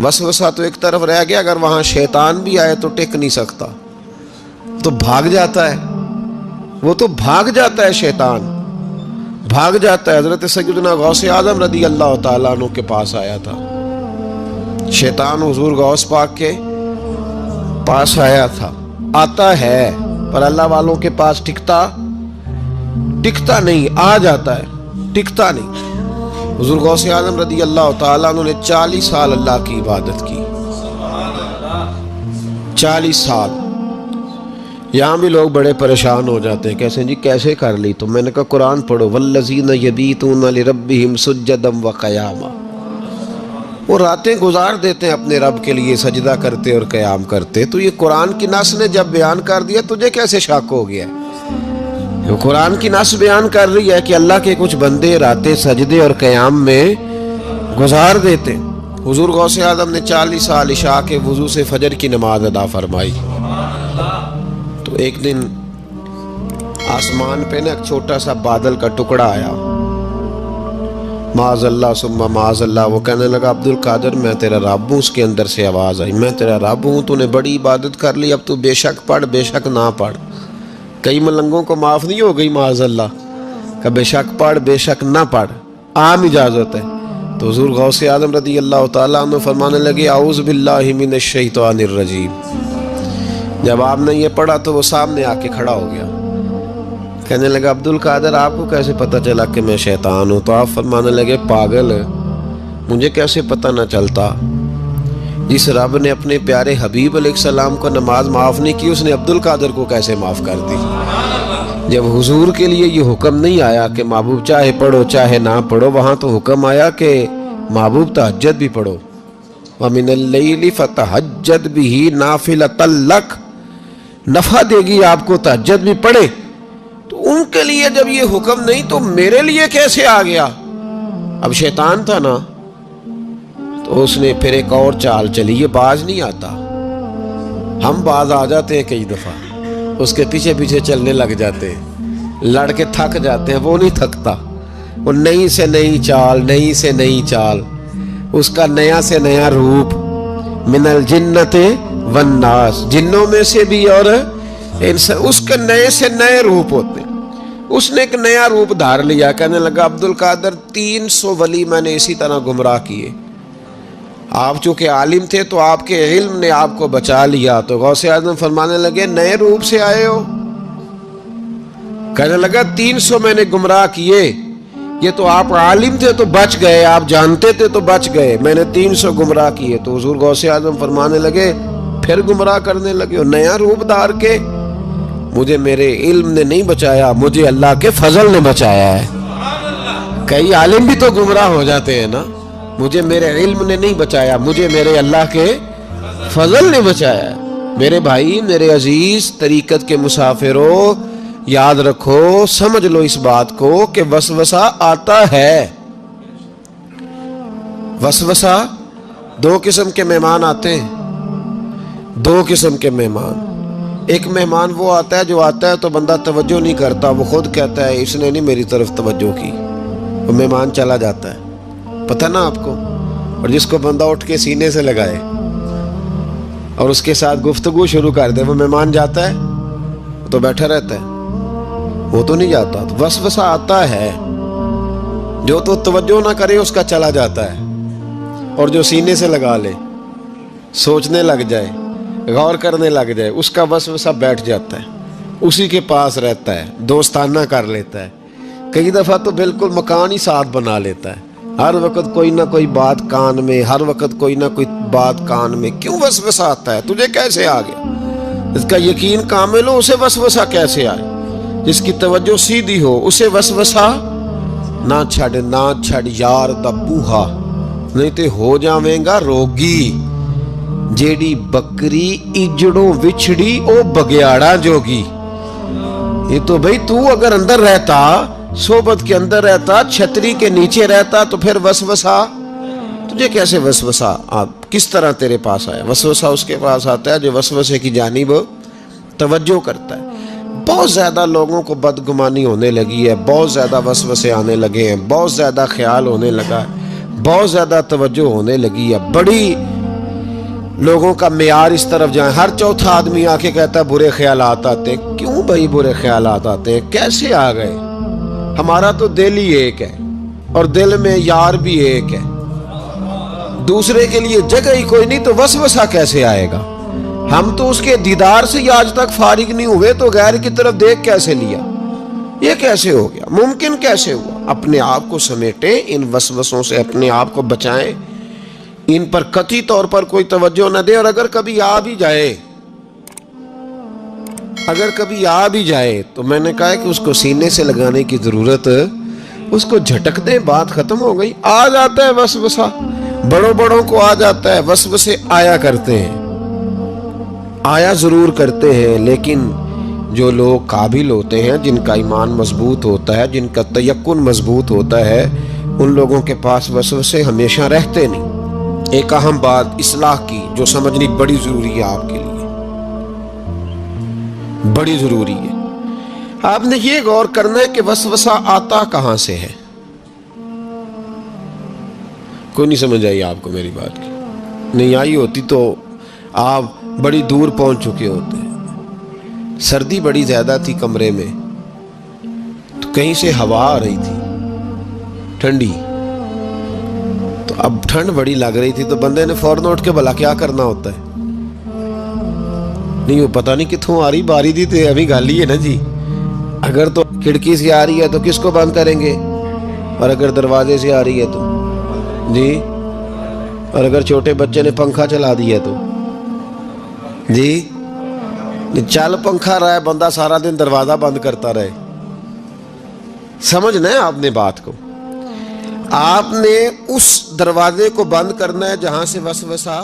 वसवसा तो एक तरफ रह गया, अगर वहां शैतान भी आए तो टिक नहीं सकता, तो भाग जाता है, वो तो भाग जाता है, शैतान भाग जाता है। हजरत सैयदना गौसे आजम रदी अल्लाह ताला अन्हु के पास आया था, शैतान हुजूर गौस पाक के पास आया था, आता है पर अल्लाह वालों के पास टिकता नहीं, आ जाता है, टिकता नहीं। हुजूर गौसे आजम रदी अल्लाह ताला अन्हु ने 40 साल अल्लाह की इबादत की, 40 साल। यहाँ भी लोग बड़े परेशान हो जाते हैं, कैसे जी कैसे कर ली? तो मैंने कहा कुरान पढ़ो, वल्लज़ीना यबीतूना लिरब्बिहिम सुज्जदम व क़यामा, वो रातें गुजार देते हैं अपने रब के लिए सजदा करते और क़याम करते। तो ये कुरान की नस ने जब बयान कर दिया, तुझे कैसे शक हो गया? वो कुरान की नस बयान कर रही है कि अल्लाह के कुछ बंदे रातें सजदे और क़याम में गुजार देते। हुजूर गौसे आज़म ने 40 साल इशा के वुज़ू से फजर की नमाज अदा फरमाई। तो एक दिन आसमान पे ना एक छोटा सा बादल का टुकड़ा आया, माज़अल्लाह सुम्मा माज़अल्लाह। वो कहने लगा अब्दुल कादर मैं तेरा रब हूँ। उसके अंदर से आवाज़ आई, मैं तेरा रब हूँ, तूने बड़ी इबादत कर ली, अब तू बेशक पढ़ बेशक ना पढ़। कई मलंगों को माफ़ नहीं हो गई माज़अल्लाह का बेशक पढ़ बेशक ना पढ़, आम इजाज़त है। तो हुज़ूर गौसे आज़म रज़ी अल्लाह तआला अन्हु फरमाने लगे औज़ु बिल्लाहि मिनश शैतानिर रजीम। जब आपने ये पढ़ा तो वो सामने आके खड़ा हो गया, कहने लगा अब्दुल कादर आपको कैसे पता चला कि मैं शैतान हूँ? तो आप फरमाने लगे पागल, मुझे कैसे पता न चलता? जिस रब ने अपने प्यारे हबीब अलैहिस्सलाम को नमाज माफ़ नहीं की, उसने अब्दुल कादर को कैसे माफ़ कर दी? जब हुजूर के लिए ये हुक्म नहीं आया कि महबूब चाहे पढ़ो चाहे ना पढ़ो, वहाँ तो हुक्म आया कि महबूब तहज्जुद भी पढ़ो, व मिनल लैली फतहज्जद बिही नाफिलतल लक, नफ़ा देगी आपको तहज्जुद भी पढ़े। तो उनके लिए जब ये हुक्म नहीं तो मेरे लिए कैसे आ गया? अब शैतान था ना, तो उसने फिर एक और चाल चली, ये बाज नहीं आता, हम बाज आ जाते हैं कई दफ़ा, उसके पीछे पीछे चलने लग जाते हैं, लड़के थक जाते हैं, वो नहीं थकता, वो नई से नई चाल, नई से नई चाल, उसका नया से नया रूप, मिनल जिन्नते वन्नास, जिन्नों में से भी और इंसान, उसके नए से नए रूप होते। उसने एक नया रूप धार लिया, कहने लगा अब्दुल कादर 300 वली मैंने इसी तरह गुमराह किए, आप चूंकि आलिम थे तो आपके इल्म ने आपको बचा लिया। तो गौसे आज़म फरमाने लगे नए रूप से आए हो? कहने लगा 300 मैंने गुमराह किए, ये तो आप आलिम थे तो बच गए, आप जानते थे तो बच गए, मैंने 300 गुमराह किए। तो हुजूर गौसे आज़म फरमाने लगे फिर गुमराह करने लगे हो नया रूप धार के? मुझे मेरे इल्म ने नहीं बचाया, मुझे अल्लाह के फजल ने बचाया है। कई आलिम भी तो गुमराह हो जाते हैं ना, मुझे मेरे इल्म ने नहीं बचाया, मुझे मेरे अल्लाह के फजल ने बचाया। मेरे भाई मेरे अजीज तरीकत के मुसाफिरों, याद रखो, समझ लो इस बात को कि वसवसा आता है। वसवसा, दो किस्म के मेहमान आते हैं, दो किस्म के मेहमान। एक मेहमान वो आता है जो आता है तो बंदा तवज्जो नहीं करता, वो खुद कहता है इसने नहीं मेरी तरफ तवज्जो की, वो मेहमान चला जाता है, पता ना आपको। और जिसको बंदा उठ के सीने से लगाए और उसके साथ गुफ्तगू शुरू कर दे, वो मेहमान जाता है तो बैठा रहता है, वो तो नहीं जाता। तो वसवसा आता है, जो तो तवज्जो ना करे उसका चला जाता है, और जो सीने से लगा ले, सोचने लग जाए, गौर करने लग जाए, उसका वसवसा बैठ जाता है, उसी के पास रहता है, दोस्ताना कर लेता है, कई दफ़ा तो बिल्कुल मकान ही साथ बना लेता है, हर वक्त कोई ना कोई बात कान में, हर वक्त कोई ना कोई बात कान में। क्यों वसवसा आता है? तुझे कैसे आ गया? इसका यकीन कामिल हो, उसे वसवसा कैसे आए? जिसकी तवज्जो सीधी हो उसे वसवसा ना छड़ यार दा बूहा, नहीं तो हो जावेगा रोगी। जेड़ी बकरी इजड़ों विछड़ी ओ बगियाड़ा जोगी। ये तो भाई तू अगर अंदर रहता, सोबत के अंदर रहता, छतरी के नीचे रहता, तो फिर वसवसा तुझे कैसे वसवसा आप किस तरह तेरे पास आया? वसवसा उसके पास आता है जो वसवसे की जानिब तवज्जो करता है। بہت زیادہ لوگوں کو بدگمانی ہونے لگی ہے، بہت زیادہ وسوسے آنے لگے ہیں، بہت زیادہ خیال ہونے لگا ہے، بہت زیادہ توجہ ہونے لگی ہے، بڑی لوگوں کا معیار اس طرف جائیں، ہر چوتھا آدمی آ کے کہتا ہے برے خیالات آتے ہیں۔ کیوں بھائی برے خیالات آتے ہیں؟ کیسے آ گئے؟ ہمارا تو دل ہی ایک ہے، اور دل میں یار بھی ایک ہے، دوسرے کے لیے جگہ ہی کوئی نہیں، تو وسوسہ کیسے آئے گا؟ ہم تو اس کے دیدار سے ہی آج تک فارغ نہیں ہوئے، تو غیر کی طرف دیکھ کیسے لیا؟ یہ کیسے ہو گیا؟ ممکن کیسے ہوا؟ اپنے آپ کو سمیٹیں، ان وسوسوں سے اپنے آپ کو بچائیں، ان پر قطعی طور پر کوئی توجہ نہ دیں، اور اگر کبھی آ بھی جائے تو میں نے کہا کہ اس کو سینے سے لگانے کی ضرورت، اس کو جھٹک دیں، بات ختم ہو گئی۔ آ جاتا ہے وسوسہ، بڑوں کو آ جاتا ہے، وسوسے آیا کرتے ہیں، آیا ضرور کرتے ہیں، لیکن جو لوگ قابل ہوتے ہیں، جن کا ایمان مضبوط ہوتا ہے، جن کا تیقن مضبوط ہوتا ہے، ان لوگوں کے پاس وسوسے ہمیشہ رہتے نہیں۔ ایک اہم بات اصلاح کی جو سمجھنی بڑی ضروری ہے، آپ کے لیے بڑی ضروری ہے۔ آپ نے یہ غور کرنا ہے کہ وسوسہ آتا کہاں سے ہے۔ کوئی نہیں سمجھ آئی آپ کو میری بات کی؟ نہیں آئی ہوتی تو آپ بڑی دور پہنچ چکے ہوتے ہیں۔ سردی بڑی زیادہ تھی کمرے میں، تو کہیں سے ہوا آ رہی تھی ٹھنڈی، تو اب ٹھنڈ بڑی لگ رہی تھی، تو بندے نے فوراً اٹھ کے بھلا کیا کرنا ہوتا ہے؟ نہیں وہ پتہ نہیں کتوں آ رہی، باری دی تو ابھی گل ہی ہے نا جی۔ اگر تو کھڑکی سے آ رہی ہے تو کس کو بند کریں گے، اور اگر دروازے سے آ رہی ہے تو جی، اور اگر چھوٹے بچے نے پنکھا چلا دیا تو جی، چل پنکھا رہا ہے، بندہ سارا دن دروازہ بند کرتا رہے؟ سمجھنا ہے آپ نے بات کو، آپ نے اس دروازے کو بند کرنا ہے جہاں سے وسوسہ